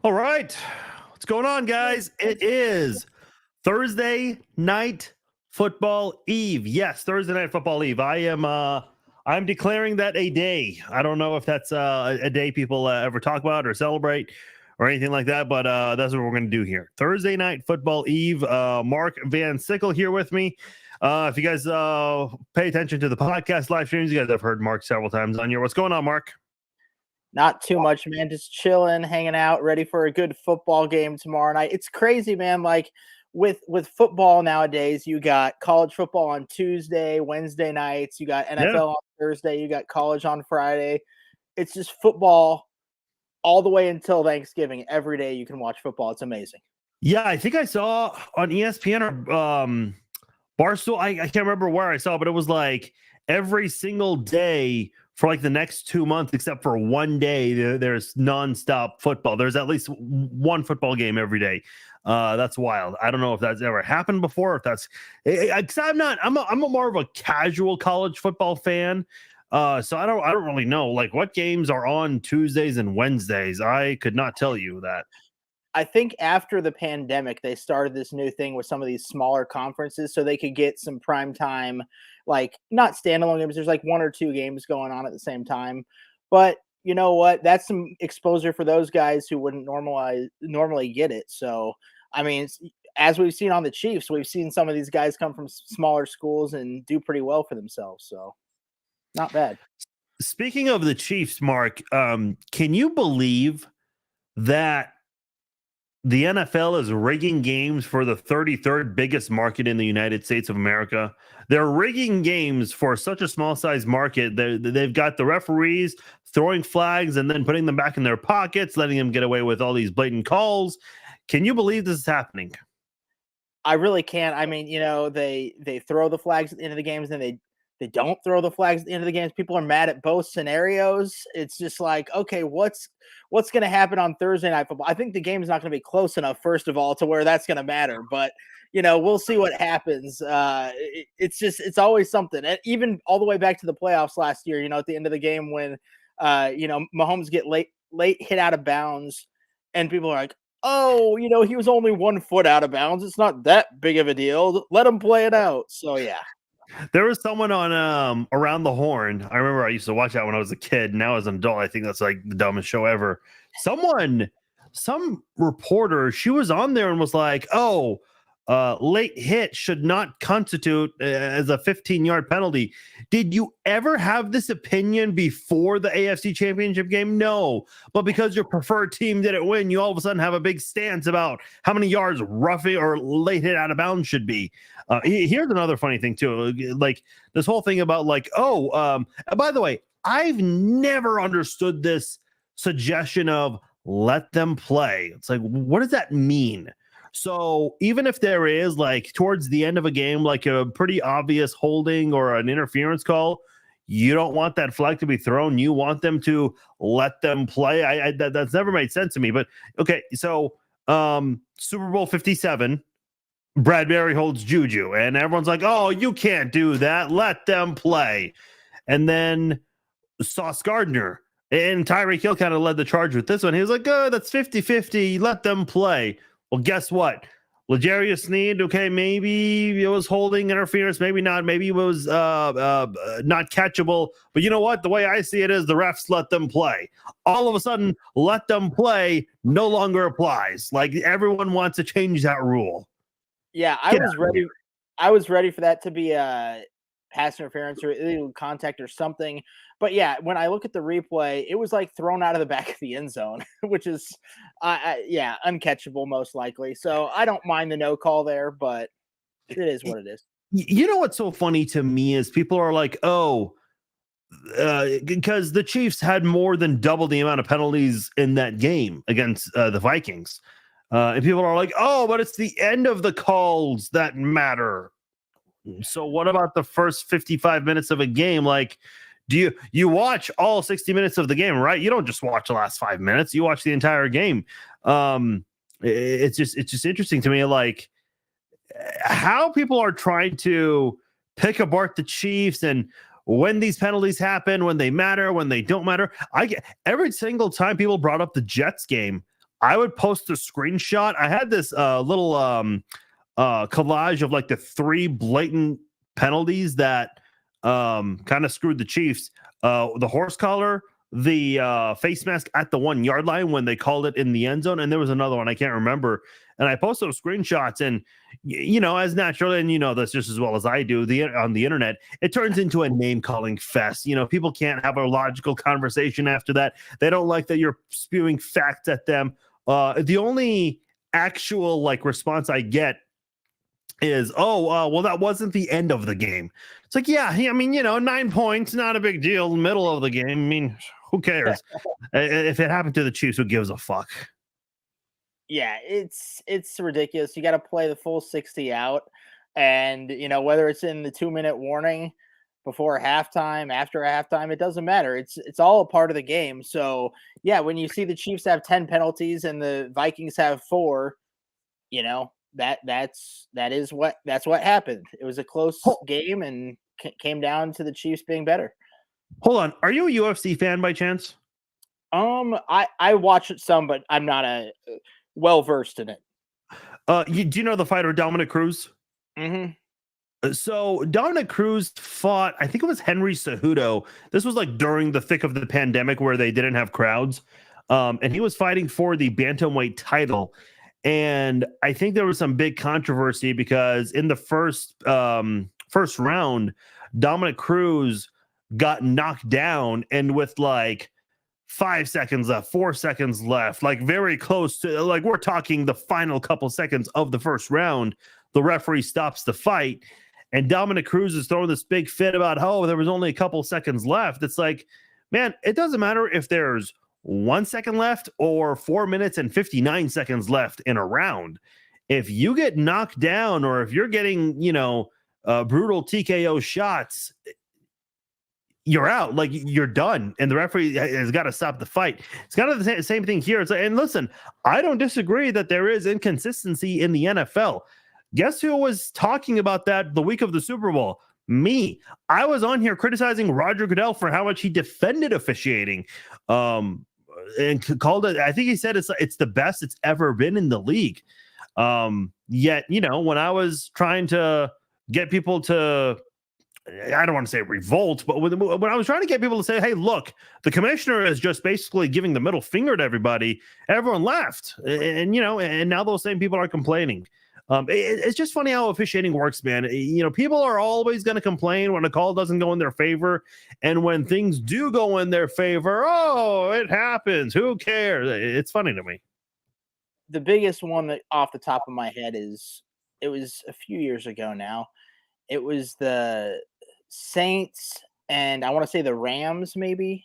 All right. What's going on, guys? It is Thursday night football eve. Yes, Thursday night football eve. I'm declaring that a day. I don't know if that's a day people ever talk about or celebrate or anything like that, but that's what we're going to do here. Thursday night football eve. Mark Van Sickle here with me. If you guys pay attention to the podcast live streams, you guys have heard Mark several times on here. What's going on, Mark? Not too much, man. Just chilling, hanging out, ready for a good football game tomorrow night. It's crazy, man. Like with football nowadays, you got college football on Tuesday, Wednesday nights, you got NFL on Thursday, you got college on Friday. It's just football all the way until Thanksgiving. Every day you can watch football. It's amazing. Yeah, I think I saw on ESPN or Barstool. I can't remember where I saw, but it was like every single day for like the next 2 months, except for one day, there's nonstop football. There's at least one football game every day. That's wild. I don't know if that's ever happened before. If that's, because I'm a more of a casual college football fan. So I don't really know like what games are on Tuesdays and Wednesdays. I could not tell you that. I think after the pandemic, they started this new thing with some of these smaller conferences so they could get some prime time, like not standalone games. There's like one or two games going on at the same time. But you know what? That's some exposure for those guys who wouldn't normally get it. So, I mean, as we've seen on the Chiefs, we've seen some of these guys come from smaller schools and do pretty well for themselves. So, not bad. Speaking of the Chiefs, Mark, can you believe that the NFL is rigging games for the 33rd biggest market in the United States of America? They're rigging games for such a small size market. They've got the referees throwing flags and then putting them back in their pockets, letting them get away with all these blatant calls. Can you believe this is happening? I really can't. I mean, they throw the flags at the end of the games, and they don't throw the flags at the end of the games. People are mad at both scenarios. It's just like, okay, what's going to happen on Thursday night football? I think the game is not going to be close enough, first of all, to where that's going to matter. But we'll see what happens. It's always something. And even all the way back to the playoffs last year. At the end of the game when Mahomes get late hit out of bounds, and people are like, oh, he was only 1 foot out of bounds. It's not that big of a deal. Let him play it out. So yeah. There was someone on Around the Horn. I remember I used to watch that when I was a kid. Now as an adult, I think that's like the dumbest show ever. Some reporter, she was on there and was like, "Oh, late hit should not constitute as a 15-yard penalty." Did you ever have this opinion before the AFC Championship game? No, but because your preferred team didn't win, you all of a sudden have a big stance about how many yards roughing or late hit out of bounds should be. Here's another funny thing too, like this whole thing about like, by the way, I've never understood this suggestion of let them play. It's like, what does that mean? So even if there is like towards the end of a game, like a pretty obvious holding or an interference call, you don't want that flag to be thrown. You want them to let them play. That's never made sense to me. But okay, so Super Bowl 57, Bradbury holds Juju, and everyone's like, "Oh, you can't do that. Let them play." And then Sauce Gardner and Tyreek Hill kind of led the charge with this one. He was like, "Oh, that's 50-50. Let them play." Well, guess what? L'Jarius Sneed, okay, maybe it was holding interference, maybe not. Maybe it was not catchable. But you know what? The way I see it is the refs let them play. All of a sudden, let them play no longer applies. Like everyone wants to change that rule. Yeah, I was ready for that to be a pass interference or illegal contact or something. But yeah, when I look at the replay, it was like thrown out of the back of the end zone, which is, uncatchable most likely. So I don't mind the no call there, but it is what it is. You know what's so funny to me is people are like, "Oh, because the Chiefs had more than double the amount of penalties in that game against the Vikings." And people are like, "Oh, but it's the end of the calls that matter." So what about the first 55 minutes of a game? Like, do you watch all 60 minutes of the game, right? You don't just watch the last 5 minutes. You watch the entire game. It's just interesting to me, like how people are trying to pick apart the Chiefs and when these penalties happen, when they matter, when they don't matter. I get every single time people brought up the Jets game, I would post a screenshot. I had this little collage of like the 3 blatant penalties that kind of screwed the Chiefs. The horse collar, the face mask at the 1 yard line when they called it in the end zone, and there was another one I can't remember. And I posted those screenshots, and as natural, and that's just as well as I do, on the internet, it turns into a name calling fest. People can't have a logical conversation after that. They don't like that you're spewing facts at them. The only actual response I get is, well, that wasn't the end of the game. It's like, yeah, I mean, 9 points, not a big deal. Middle of the game, I mean, who cares? If it happened to the Chiefs, who gives a fuck? Yeah, it's ridiculous. You got to play the full 60 out, and whether it's in the 2-minute warning before halftime, after halftime, it doesn't matter. It's all a part of the game. So yeah, when you see the Chiefs have 10 penalties and the Vikings have 4, that's what happened. It was a close game and came down to the Chiefs being better. Hold on, are you a UFC fan by chance? I watch it some, but I'm not well versed in it. Do you know the fighter Dominic Cruz? Mm-hmm. So Dominic Cruz fought, I think it was Henry Cejudo. This was during the thick of the pandemic where they didn't have crowds, and he was fighting for the bantamweight title. And I think there was some big controversy because in the first round, Dominic Cruz got knocked down, and with 5 seconds left, 4 seconds left, very close to, we're talking the final couple seconds of the first round, the referee stops the fight, and Dominic Cruz is throwing this big fit about, there was only a couple seconds left. It's like, man, it doesn't matter if there's 1 second left or 4 minutes and 59 seconds left in a round. If you get knocked down, or if you're getting, brutal TKO shots, you're out. You're done, and the referee has got to stop the fight. It's kind of the same thing here. And listen, I don't disagree that there is inconsistency in the NFL. Guess who was talking about that the week of the Super Bowl? Me. I was on here criticizing Roger Goodell for how much he defended officiating, and called it, I think he said it's the best it's ever been in the league. Yet, when I was trying to get people to, I don't want to say revolt, but when I was trying to get people to say, hey, look, the commissioner is just basically giving the middle finger to everybody, everyone laughed. And now those same people are complaining. It's just funny how officiating works, man. People are always going to complain when a call doesn't go in their favor. And when things do go in their favor, it happens. Who cares? It's funny to me. The biggest one that off the top of my head is, it was a few years ago now. It was the Saints and I want to say the Rams, maybe.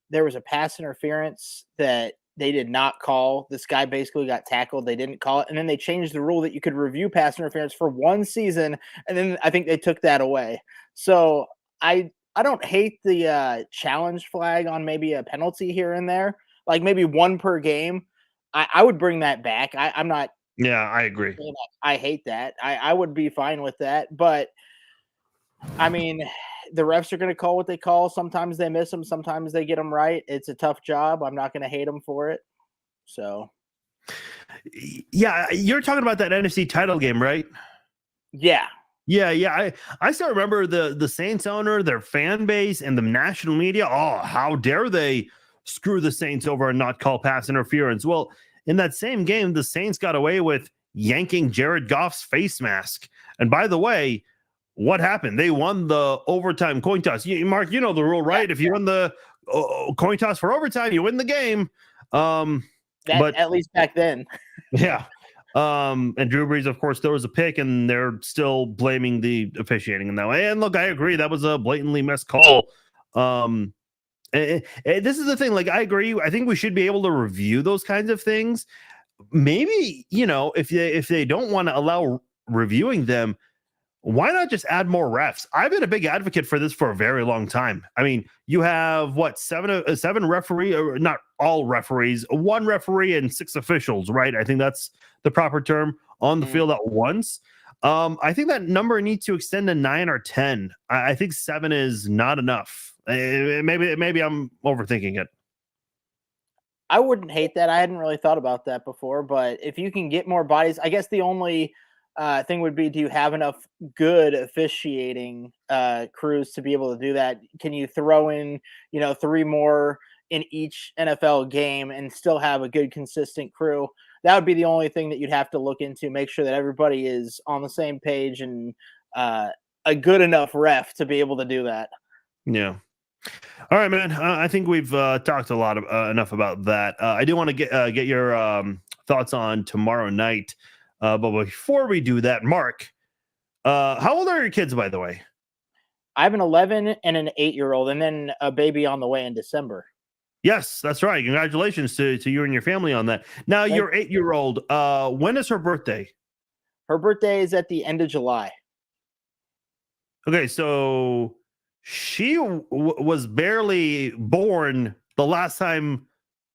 There was a pass interference that they did not call. This guy basically got tackled. They didn't call it. And then they changed the rule that you could review pass interference for 1 season. And then I think they took that away. So I don't hate the challenge flag on maybe a penalty here and there, maybe 1 per game. I would bring that back. I'm not. Yeah, I agree. I hate that. I would be fine with that. But I mean, the refs are going to call what they call. Sometimes they miss them. Sometimes they get them right. It's a tough job. I'm not going to hate them for it. So, yeah, you're talking about that NFC title game, right? Yeah. I still remember the Saints owner, their fan base, and the national media. Oh, how dare they screw the Saints over and not call pass interference? Well, in that same game, the Saints got away with yanking Jared Goff's face mask. And by the way, what happened? They won the overtime coin toss. Mark, you know the rule, right? If you win the coin toss for overtime, you win the game. But at least back then. Yeah. And Drew Brees, of course, there was a pick, and they're still blaming the officiating in that way. And look, I agree. That was a blatantly missed call. And this is the thing. I agree. I think we should be able to review those kinds of things. Maybe, if they don't want to allow reviewing them, why not just add more refs? I've been a big advocate for this for a very long time. I mean, you have seven referee, or not all referees, 1 referee and 6 officials, right? I think that's the proper term on the field at once. I think that number needs to extend to 9 or 10. I think 7 is not enough. Maybe I'm overthinking it. I wouldn't hate that. I hadn't really thought about that before, but if you can get more bodies, I guess the only thing would be, do you have enough good officiating crews to be able to do that? Can you throw in, 3 more in each NFL game and still have a good, consistent crew? That would be the only thing that you'd have to look into, make sure that everybody is on the same page and a good enough ref to be able to do that. Yeah. All right, man. I think we've talked a lot enough about that. I do want to get your thoughts on tomorrow night. But before we do that, Mark, how old are your kids, by the way? I have an 11 and an 8-year-old, and then a baby on the way in December. Yes, that's right. Congratulations to you and your family on that. Now, your 8-year-old, when is her birthday? Her birthday is at the end of July. Okay, so she was barely born the last time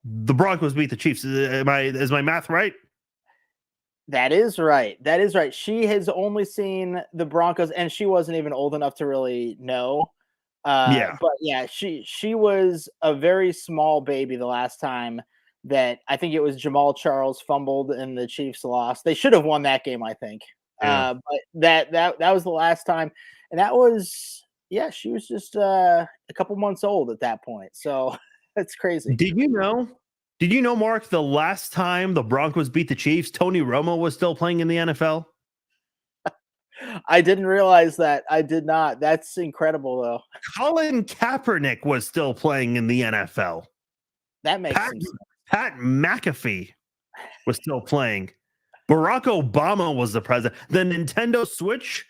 the Broncos beat the Chiefs. Is my math right? That is right. That is right. She has only seen the Broncos, and she wasn't even old enough to really know. Yeah. But yeah, she was a very small baby the last time that I think it was Jamal Charles fumbled and the Chiefs lost. They should have won that game, I think. Yeah. But that was the last time, and that was she was just a couple months old at that point. So that's crazy. Did you know, Mark, the last time the Broncos beat the Chiefs, Tony Romo was still playing in the NFL? I didn't realize that. I did not. That's incredible, though. Colin Kaepernick was still playing in the NFL. That makes sense. Pat McAfee was still playing. Barack Obama was the president. The Nintendo Switch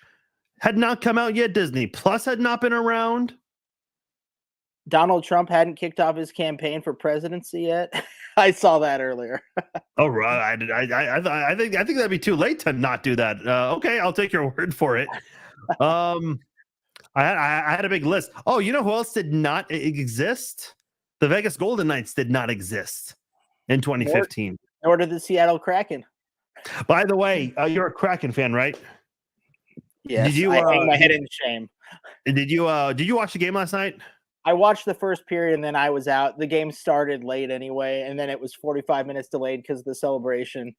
had not come out yet. Disney Plus had not been around. Donald Trump hadn't kicked off his campaign for presidency yet. I saw that earlier. Oh, right. I think that'd be too late to not do that. Okay, I'll take your word for it. I had a big list. Oh, you know who else did not exist? The Vegas Golden Knights did not exist in 2015. Nor did the Seattle Kraken. By the way, you're a Kraken fan, right? Yes. I hang my head in shame. Did you watch the game last night? I watched the first period and then I was out. The game started late anyway, and then it was 45 minutes delayed because of the celebration.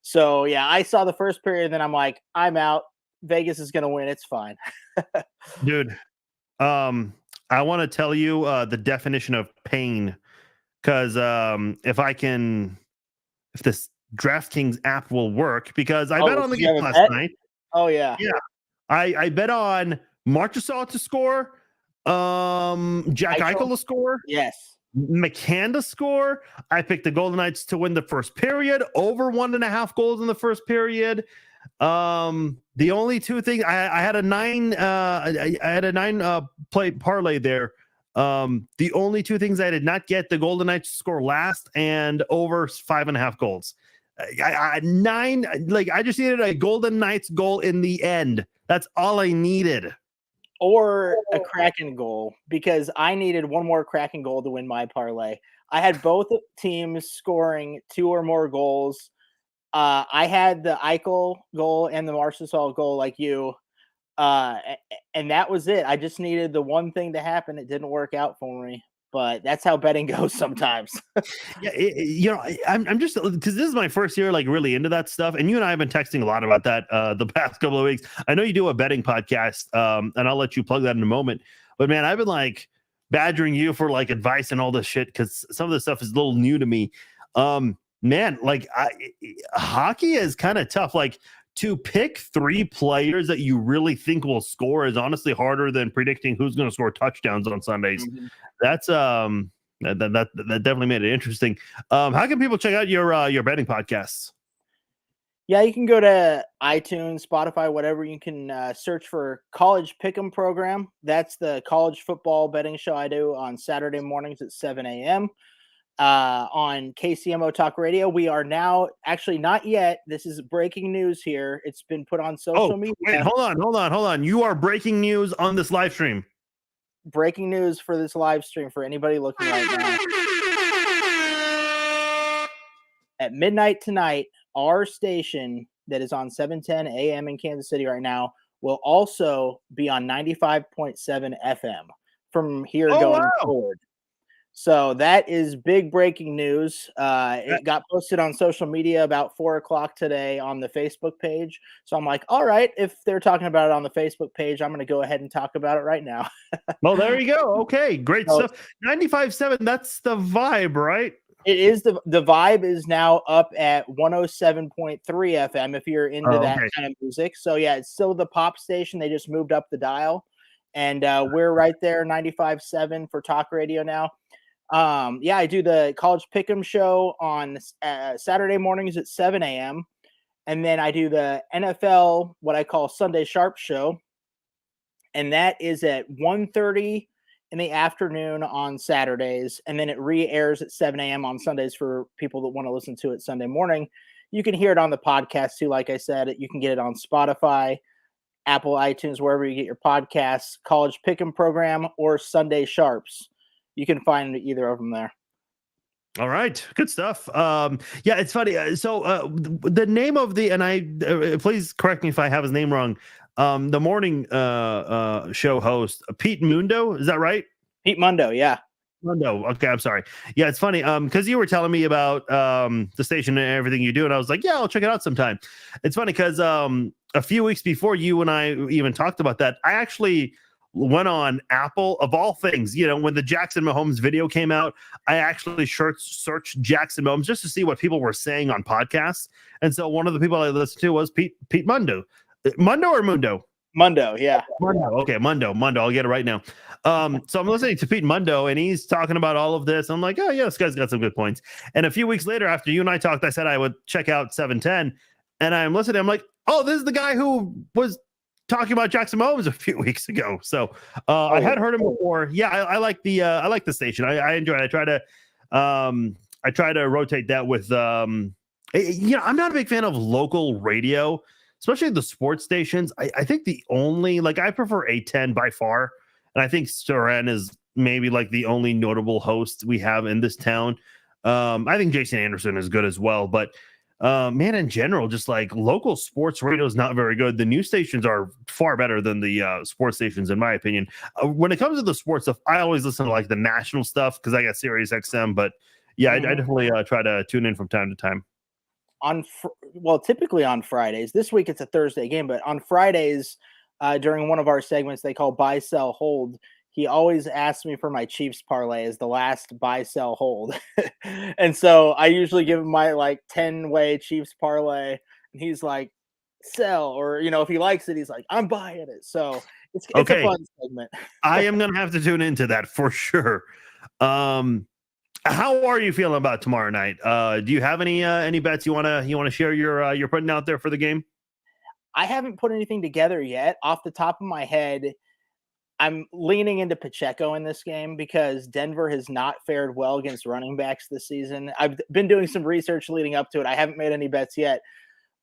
So yeah, I saw the first period, and then I'm like, I'm out. Vegas is gonna win. It's fine. Dude, I want to tell you the definition of pain, because if this DraftKings app will work, because I bet on the game last night. Oh yeah. Yeah. I bet on Marchessault to score. Jack Eichel to score. Yes. McCann to score. I picked the Golden Knights to win the first period, over 1.5 goals in the first period. The only two things I had a 9 play parlay there. The only two things I did not get: the Golden Knights score last and over 5.5 goals. I just needed a Golden Knights goal in the end. That's all I needed. Or a Kraken goal, because I needed one more Kraken goal to win my parlay. I had both teams scoring 2 or more goals. I had the Eichel goal and the Marchessault goal like you. And that was it. I just needed the one thing to happen. It didn't work out for me. But that's how betting goes sometimes. Yeah, I'm just, because this is my first year like really into that stuff, and you and I have been texting a lot about that the past couple of weeks. I know you do a betting podcast, and I'll let you plug that in a moment. But man, I've been like badgering you for like advice and all this shit, because some of this stuff is a little new to me. Man, like hockey is kind of tough. Like, to pick 3 players that you really think will score is honestly harder than predicting who's going to score touchdowns on Sundays. Mm-hmm. That's that definitely made it interesting. How can people check out your betting podcasts? Yeah, you can go to iTunes, Spotify, whatever. You can search for College Pick'em Program. That's the college football betting show I do on Saturday mornings at 7 a.m. On KCMO Talk Radio. We are now, actually not yet, this is breaking news here. It's been put on social media. Wait, hold on. You are breaking news on this live stream. Breaking news for this live stream for anybody looking right now. At midnight tonight, our station that is on 710 AM in Kansas City right now will also be on 95.7 FM from here going forward. So that is big breaking news. It got posted on social media about 4 o'clock today on the Facebook page. So I'm like, all right, if they're talking about it on the Facebook page, I'm going to go ahead and talk about it right now. Well, there you go. Okay, great So stuff. 95.7, that's the vibe, right? it is the vibe is now up at 107.3 FM if you're into Oh, that okay. kind of music. So yeah, it's still the pop station. They just moved up the dial. And we're right there, 95.7 for talk radio now. Yeah, I do the College Pick'em show on Saturday mornings at 7 a.m. And then I do the NFL, what I call Sunday Sharp show. And that is at 1:30 in the afternoon on Saturdays. And then it re-airs at 7 a.m. on Sundays for people that want to listen to it Sunday morning. You can hear it on the podcast too. Like I said, you can get it on Spotify, Apple, iTunes, wherever you get your podcasts, College Pick'em program, or Sunday Sharps. You can find either of them there. All right, good stuff. Yeah, it's funny. So the name of the, and I please correct me if I have his name wrong. The morning show host, Pete Mundo, is that right? Pete Mundo, yeah. Mundo. Okay, I'm sorry. Yeah, it's funny. Because you were telling me about the station and everything you do, and I was like, yeah, I'll check it out sometime. It's funny because a few weeks before you and I even talked about that, I actually went on Apple, of all things, when the Jackson Mahomes video came out, I actually searched Jackson Mahomes just to see what people were saying on podcasts. And so one of the people I listened to was Pete Mundo. Mundo or Mundo? Mundo, yeah. Mundo. Okay, Mundo. I'll get it right now. So I'm listening to Pete Mundo, and he's talking about all of this. I'm like, oh, yeah, this guy's got some good points. And a few weeks later, after you and I talked, I said I would check out 710. And I'm listening. I'm like, oh, this is the guy who was talking about Jackson Mahomes a few weeks ago. So I had heard him before. Yeah, I like the station. I enjoy it. I try to rotate that with I'm not a big fan of local radio, especially the sports stations. I think the only, I prefer A10 by far. And I think Soren is maybe like the only notable host we have in this town. I think Jason Anderson is good as well, but man, in general, just like local sports radio is not very good. The news stations are far better than the sports stations, in my opinion. When it comes to the sports stuff, I always listen to like the national stuff because I got Sirius XM. But yeah, I definitely try to tune in from time to time. Typically on Fridays. This week it's a Thursday game, but on Fridays, during one of our segments they call Buy, Sell, Hold, he always asks me for my Chiefs parlay as the last buy, sell, hold. And so I usually give him my 10-way Chiefs parlay, and he's like, sell, or if he likes it, he's like, I'm buying it. So it's a fun segment. I am gonna have to tune into that for sure. How are you feeling about tomorrow night? Do you have any bets you wanna share you're putting out there for the game? I haven't put anything together yet. Off the top of my head, I'm leaning into Pacheco in this game because Denver has not fared well against running backs this season. I've been doing some research leading up to it. I haven't made any bets yet,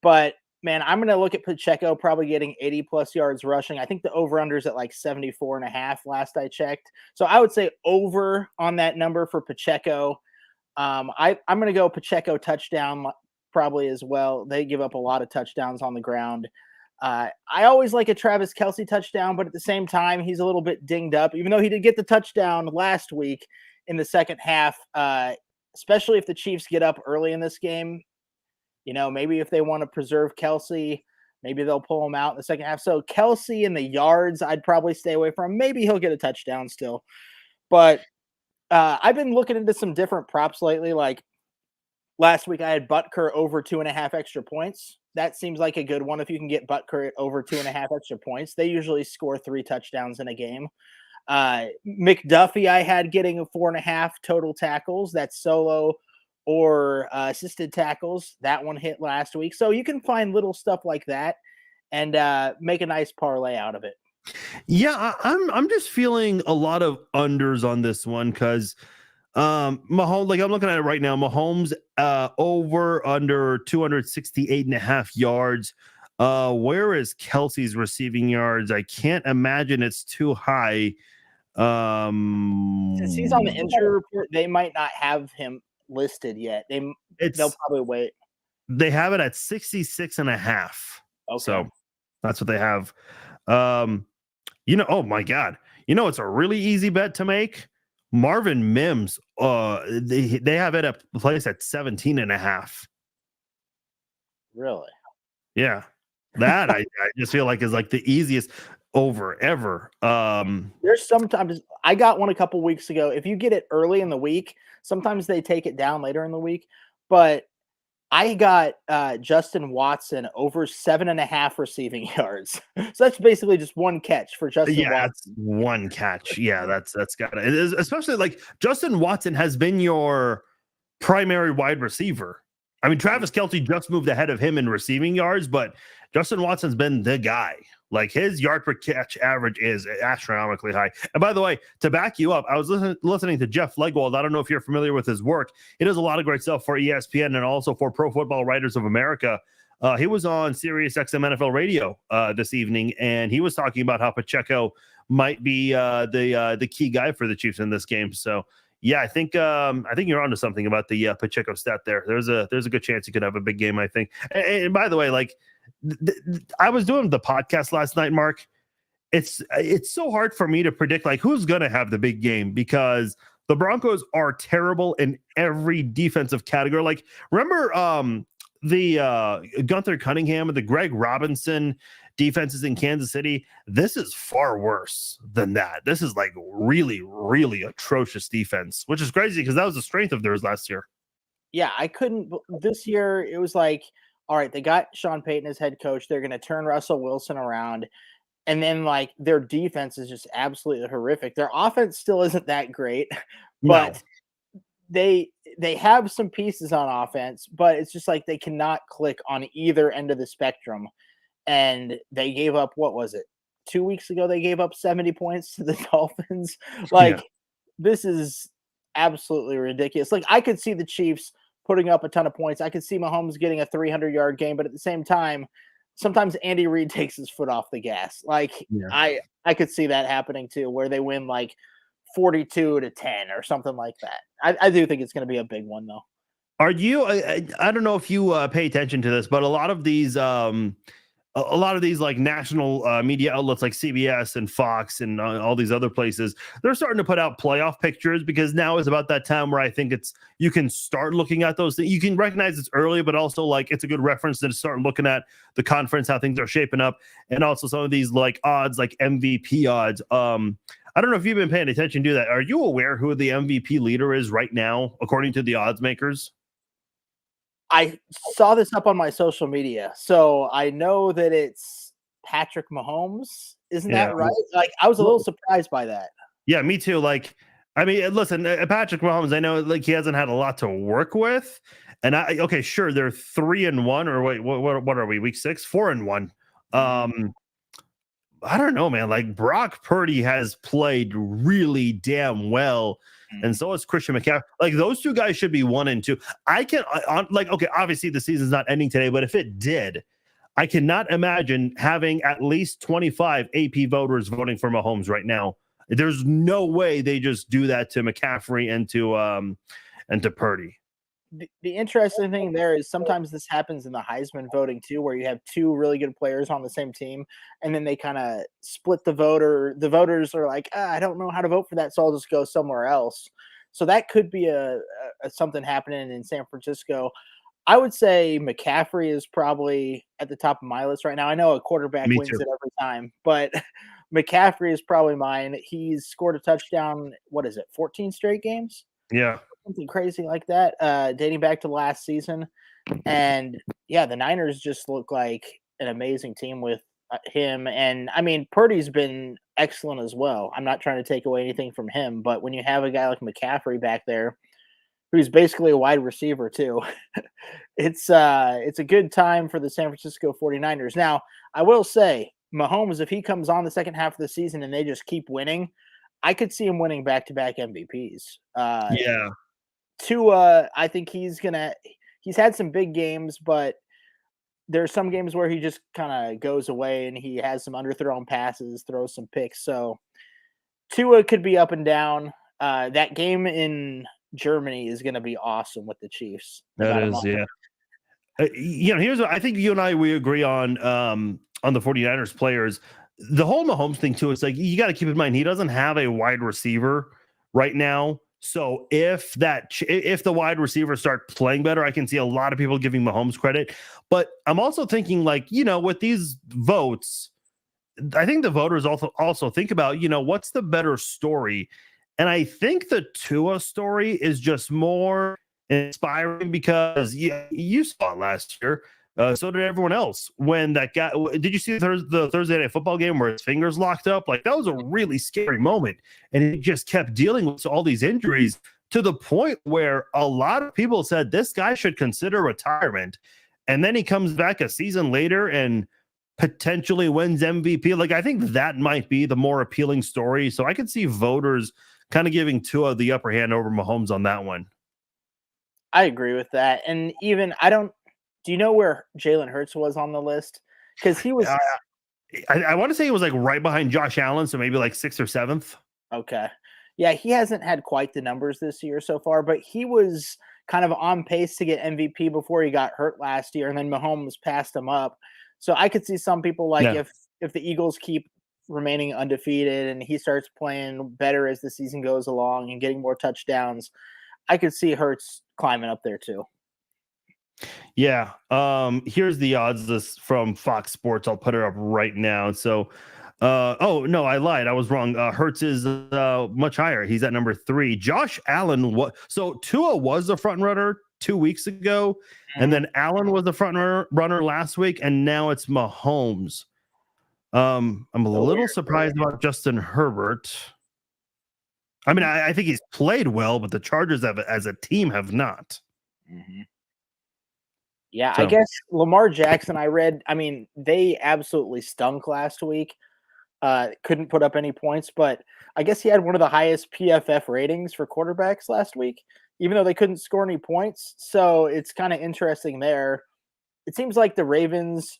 but man, I'm going to look at Pacheco probably getting 80 plus yards rushing. I think the over-under is at 74.5 last I checked. So I would say over on that number for Pacheco. I'm going to go Pacheco touchdown probably as well. They give up a lot of touchdowns on the ground. I always like a Travis Kelce touchdown, but at the same time, he's a little bit dinged up, even though he did get the touchdown last week in the second half, especially if the Chiefs get up early in this game. Maybe if they want to preserve Kelce, maybe they'll pull him out in the second half. So Kelce and the yards, I'd probably stay away from. Maybe he'll get a touchdown still. But I've been looking into some different props lately. Like last week, I had Butker over 2.5 extra points. That seems like a good one if you can get Butker at over 2.5 extra points. They usually score 3 touchdowns in a game. McDuffie, I had getting 4.5 total tackles. That's solo or assisted tackles. That one hit last week. So you can find little stuff like that and make a nice parlay out of it. Yeah, I'm just feeling a lot of unders on this one because Mahomes, I'm looking at it right now. Mahomes over under 268.5 yards. Where is Kelce's receiving yards? I can't imagine it's too high. Since he's on the injury report, they might not have him listed yet. They'll probably wait. They have it at 66.5. Okay. So that's what they have. Oh my God. It's a really easy bet to make. Marvin Mims, they have it at place at 17.5. Really? Yeah. That I just feel like is like the easiest over ever. There's sometimes I got one a couple weeks ago. If you get it early in the week, sometimes they take it down later in the week. But I got Justin Watson over 7.5 receiving yards. So that's basically just one catch for Justin Yeah, Watson. that's one catch. Yeah, that's got it. Especially like Justin Watson has been your primary wide receiver. I mean, Travis Kelce just moved ahead of him in receiving yards, but Justin Watson's been the guy. Like his yard per catch average is astronomically high. And by the way, to back you up, I was listening to Jeff Legwold. I don't know if you're familiar with his work. He does a lot of great stuff for ESPN and also for Pro Football Writers of America. He was on Sirius XM NFL Radio this evening, and he was talking about how Pacheco might be the key guy for the Chiefs in this game. So yeah, I think you're onto something about the Pacheco stat there. There's a good chance he could have a big game, I think. And by the way, like I was doing the podcast last night, Mark. It's so hard for me to predict like who's gonna have the big game because the Broncos are terrible in every defensive category. Like remember the Gunther Cunningham and the Greg Robinson defenses in Kansas City? This is far worse than that. This is like really, really atrocious defense, which is crazy because that was the strength of theirs last year. Yeah, I couldn't. This year, it was like, all right, they got Sean Payton as head coach. They're going to turn Russell Wilson around. And then, like, their defense is just absolutely horrific. Their offense still isn't that great, but they have some pieces on offense, but it's just like they cannot click on either end of the spectrum. And they gave up, what was it? 2 weeks ago, they gave up 70 points to the Dolphins. Like, this is absolutely ridiculous. Like, I could see the Chiefs putting up a ton of points. I could see Mahomes getting a 300-yard game, but at the same time, sometimes Andy Reid takes his foot off the gas. Like, I could see that happening too, where they win like 42-10 or something like that. I do think it's going to be a big one, though. Are you? I don't know if you pay attention to this, but a lot of these like national media outlets like CBS and Fox and all these other places, they're starting to put out playoff pictures because now is about that time where I think you can start looking at those things. You can recognize it's early, but also like it's a good reference to start looking at the conference, how things are shaping up, and also some of these like odds, like MVP odds. I don't know if you've been paying attention to that. Are you aware who the MVP leader is right now, according to the odds makers? I saw this up on my social media, so I know that it's Patrick Mahomes. Isn't that right? Like, I was a little surprised by that. Yeah, me too. Like, I mean, listen, Patrick Mahomes, I know like he hasn't had a lot to work with. And okay, sure, they're 3-1, or wait, what are we? Week 6, 4-1. I don't know, man. Like Brock Purdy has played really damn well. And so is Christian McCaffrey. Like those two guys should be 1 and 2. Okay, obviously the season's not ending today, but if it did, I cannot imagine having at least 25 AP voters voting for Mahomes right now. There's no way they just do that to McCaffrey and to Purdy. The interesting thing there is sometimes this happens in the Heisman voting too, where you have 2 really good players on the same team, and then they kind of split the voter. The voters are like, I don't know how to vote for that, so I'll just go somewhere else. So that could be a something happening in San Francisco. I would say McCaffrey is probably at the top of my list right now. I know a quarterback wins it every time, but McCaffrey is probably mine. He's scored a touchdown, 14 straight games? Yeah. Something crazy like that, dating back to last season. And yeah, the Niners just look like an amazing team with him. And I mean, Purdy's been excellent as well. I'm not trying to take away anything from him, but when you have a guy like McCaffrey back there, who's basically a wide receiver too, it's a good time for the San Francisco 49ers. Now, I will say, Mahomes, if he comes on the second half of the season and they just keep winning, I could see him winning back-to-back MVPs. Tua, I think he's had some big games, but there's some games where he just kind of goes away and he has some underthrown passes, throws some picks. So Tua could be up and down. That game in Germany is going to be awesome with the Chiefs. That is, yeah. Here's what I think you and I, we agree on the 49ers players. The whole Mahomes thing too, it's like, you got to keep in mind, he doesn't have a wide receiver right now. So if the wide receivers start playing better, I can see a lot of people giving Mahomes credit. But I'm also thinking, like, with these votes, I think the voters also think about, what's the better story? And I think the Tua story is just more inspiring because you saw it last year. So did everyone else. When that guy, did you see the Thursday Night Football game where his fingers locked up? Like, that was a really scary moment. And he just kept dealing with all these injuries to the point where a lot of people said this guy should consider retirement. And then he comes back a season later and potentially wins MVP. Like, I think that might be the more appealing story. So I could see voters kind of giving Tua the upper hand over Mahomes on that one. I agree with that. And even do you know where Jalen Hurts was on the list? Because he was I want to say it was like right behind Josh Allen, so maybe like 6th or 7th. Okay. Yeah, he hasn't had quite the numbers this year so far, but he was kind of on pace to get MVP before he got hurt last year, and then Mahomes passed him up. So I could see some people if the Eagles keep remaining undefeated and he starts playing better as the season goes along and getting more touchdowns, I could see Hurts climbing up there too. Yeah. Here's the odds list from Fox Sports. I'll put it up right now. So oh no, I lied. I was wrong. Hurts is much higher. He's at number 3. Josh Allen, so Tua was the front runner 2 weeks ago, and then Allen was the front runner last week, and now it's Mahomes. I'm a little surprised about Justin Herbert. I mean, I think he's played well, but the Chargers as a team have not. Mm-hmm. Yeah, so I guess Lamar Jackson, they absolutely stunk last week. Couldn't put up any points, but I guess he had one of the highest PFF ratings for quarterbacks last week, even though they couldn't score any points. So it's kind of interesting there. It seems like the Ravens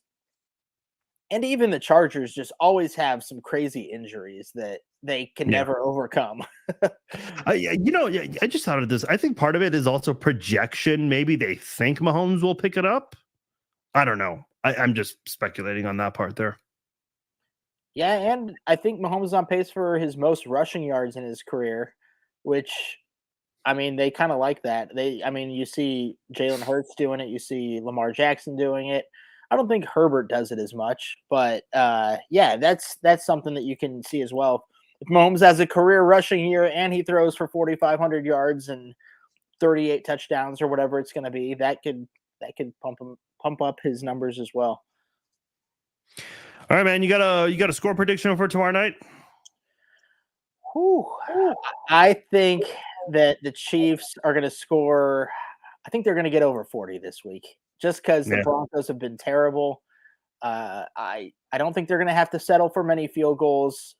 and even the Chargers just always have some crazy injuries that they can never overcome. I just thought of this. I think part of it is also projection. Maybe they think Mahomes will pick it up. I don't know. I'm just speculating on that part there. Yeah, and I think Mahomes is on pace for his most rushing yards in his career, which, they kind of like that. You see Jalen Hurts doing it. You see Lamar Jackson doing it. I don't think Herbert does it as much, but that's something that you can see as well. If Mahomes has a career rushing year and he throws for 4,500 yards and 38 touchdowns or whatever it's going to be, that could pump up his numbers as well. All right, man. You got a score prediction for tomorrow night? I think that the Chiefs are going to score. I think they're going to get over 40 this week, just because the Broncos have been terrible. I don't think they're going to have to settle for many field goals.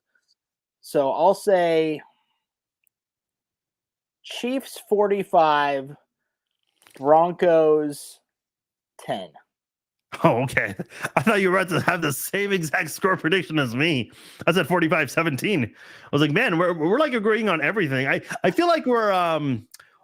So I'll say Chiefs 45, Broncos 10. Oh, okay. I thought you were about to have the same exact score prediction as me. I said 45-17. I was like, man, we're like agreeing on everything. I feel like we're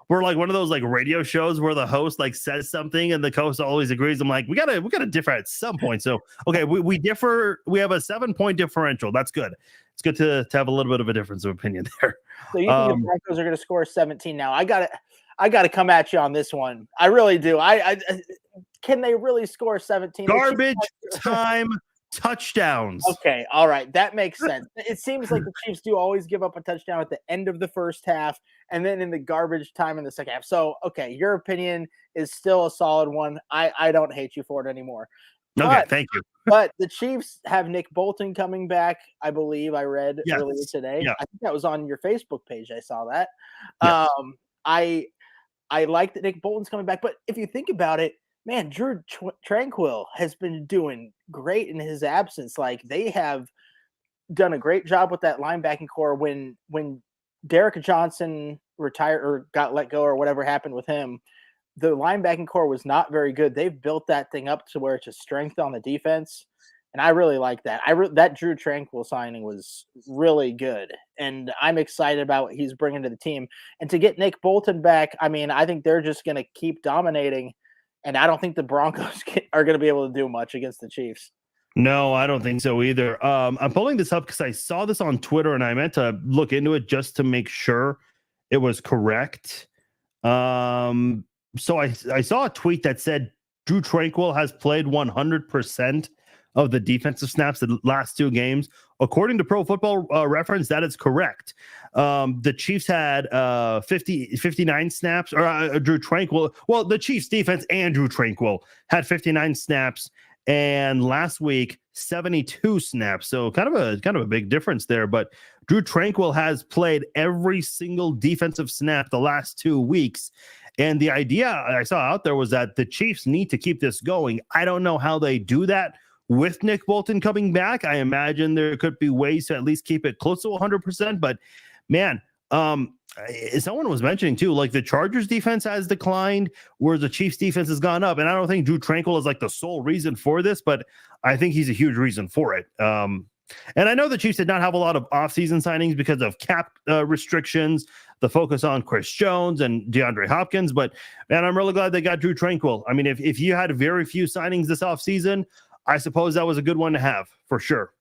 like one of those like radio shows where the host like says something and the co-host always agrees. I'm like, we gotta differ at some point. So okay, we differ. We have a 7-point differential. That's good. It's good to have a little bit of a difference of opinion there. So you think the Broncos are going to score 17 now? I got to come at you on this one. I really do. I can they really score 17? Garbage time touchdowns. Okay, all right, that makes sense. It seems like the Chiefs do always give up a touchdown at the end of the first half and then in the garbage time in the second half. So, okay, your opinion is still a solid one. I don't hate you for it anymore. Okay, thank you. But the Chiefs have Nick Bolton coming back, I believe. I read earlier today. Yeah. I think that was on your Facebook page. I saw that. Yes. I like that Nick Bolton's coming back, but if you think about it, man, Drew Tranquill has been doing great in his absence. Like, they have done a great job with that linebacking core. When Derek Johnson retired or got let go or whatever happened with him, the linebacking core was not very good. They've built that thing up to where it's a strength on the defense. And I really like that. That Drew Tranquill signing was really good. And I'm excited about what he's bringing to the team. And to get Nick Bolton back, I think they're just going to keep dominating. And I don't think the Broncos are going to be able to do much against the Chiefs. No, I don't think so either. I'm pulling this up because I saw this on Twitter and I meant to look into it just to make sure it was correct. So I saw a tweet that said Drew Tranquill has played 100% of the defensive snaps the last 2 games. According to Pro Football Reference, that is correct. The Chiefs had 59 snaps, or Drew Tranquill. Well, the Chiefs defense and Drew Tranquill had 59 snaps, and last week 72 snaps. So kind of a big difference there. But Drew Tranquill has played every single defensive snap the last 2 weeks. And the idea I saw out there was that the Chiefs need to keep this going. I don't know how they do that with Nick Bolton coming back. I imagine there could be ways to at least keep it close to 100%. But man, someone was mentioning too, like the Chargers defense has declined, whereas the Chiefs defense has gone up. And I don't think Drew Tranquill is like the sole reason for this, but I think he's a huge reason for it. And I know the Chiefs did not have a lot of offseason signings because of cap restrictions, the focus on Chris Jones and DeAndre Hopkins. But man, I'm really glad they got Drew Tranquill. I mean, if you had very few signings this offseason, I suppose that was a good one to have for sure.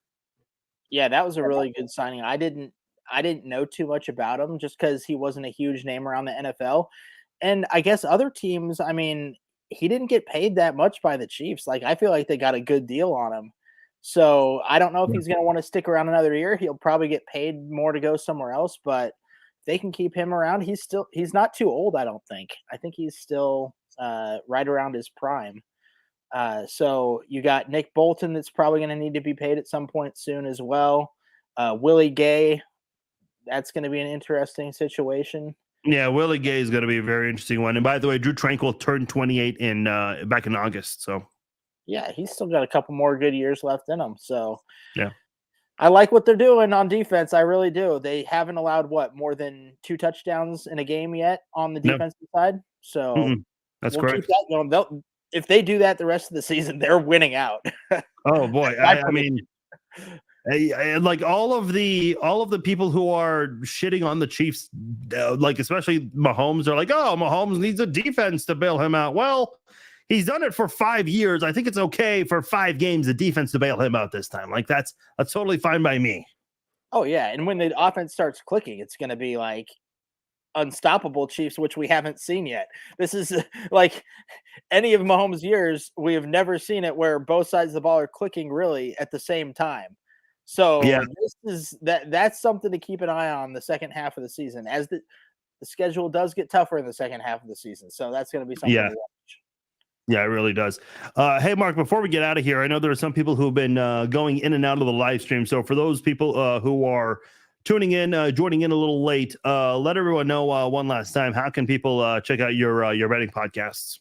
Yeah, that was a really good signing. I didn't know too much about him just because he wasn't a huge name around the NFL. And I guess other teams, I mean, he didn't get paid that much by the Chiefs. Like, I feel like they got a good deal on him. So I don't know if he's going to want to stick around another year. He'll probably get paid more to go somewhere else, but if they can keep him around, he's not too old, I don't think. I think he's still right around his prime. So you got Nick Bolton that's probably going to need to be paid at some point soon as well. Willie Gay, that's going to be an interesting situation. Yeah, Willie Gay is going to be a very interesting one. And by the way, Drew Tranquill turned 28 back in August. So yeah, he's still got a couple more good years left in him. So yeah, I like what they're doing on defense. I really do. They haven't allowed more than 2 touchdowns in a game yet on the defensive side. So that's correct. Keep that going. If they do that the rest of the season, they're winning out. Oh boy, I mean, like all of the people who are shitting on the Chiefs, like especially Mahomes, are like, oh, Mahomes needs a defense to bail him out. Well, he's done it for 5 years. I think it's okay for 5 games the defense to bail him out this time. Like that's totally fine by me. Oh yeah, and when the offense starts clicking, it's going to be like unstoppable Chiefs, which we haven't seen yet. This is like any of Mahomes' years, we have never seen it where both sides of the ball are clicking really at the same time. So yeah, this is that's something to keep an eye on the second half of the season, as the schedule does get tougher in the second half of the season. So that's going to be something to watch. Yeah, it really does. Hey, Mark, before we get out of here, I know there are some people who've been going in and out of the live stream. So for those people who are tuning in, joining in a little late, let everyone know one last time, how can people check out your betting podcasts?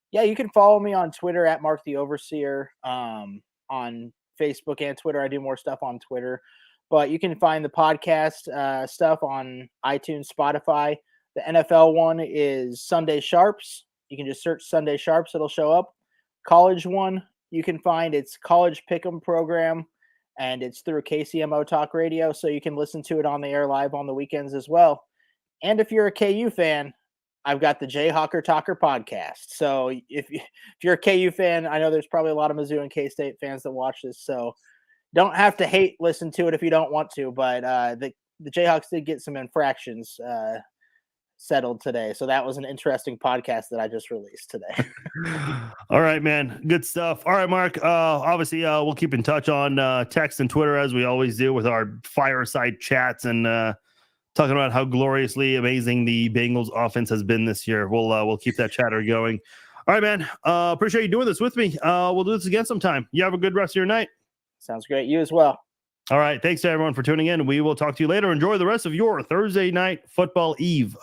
Yeah, you can follow me on Twitter at Mark the Overseer, on Facebook and Twitter. I do more stuff on Twitter, but you can find the podcast stuff on iTunes, Spotify. The NFL one is Sunday Sharps. You can just search Sunday Sharps. It'll show up. College one, you can find it's College Pick'em program, and it's through KCMO Talk Radio, so you can listen to it on the air live on the weekends as well. And if you're a KU fan, I've got the Jayhawker Talker podcast. So if you're a KU fan, I know there's probably a lot of Mizzou and K-State fans that watch this, so don't have to listen to it if you don't want to, but the Jayhawks did get some infractions settled today. So that was an interesting podcast that I just released today. All right, man. Good stuff. All right, Mark. Obviously, we'll keep in touch on text and Twitter as we always do with our fireside chats and talking about how gloriously amazing the Bengals offense has been this year. We'll keep that chatter going. All right, man. Appreciate you doing this with me. We'll do this again sometime. You have a good rest of your night. Sounds great. You as well. All right. Thanks to everyone for tuning in. We will talk to you later. Enjoy the rest of your Thursday night football eve.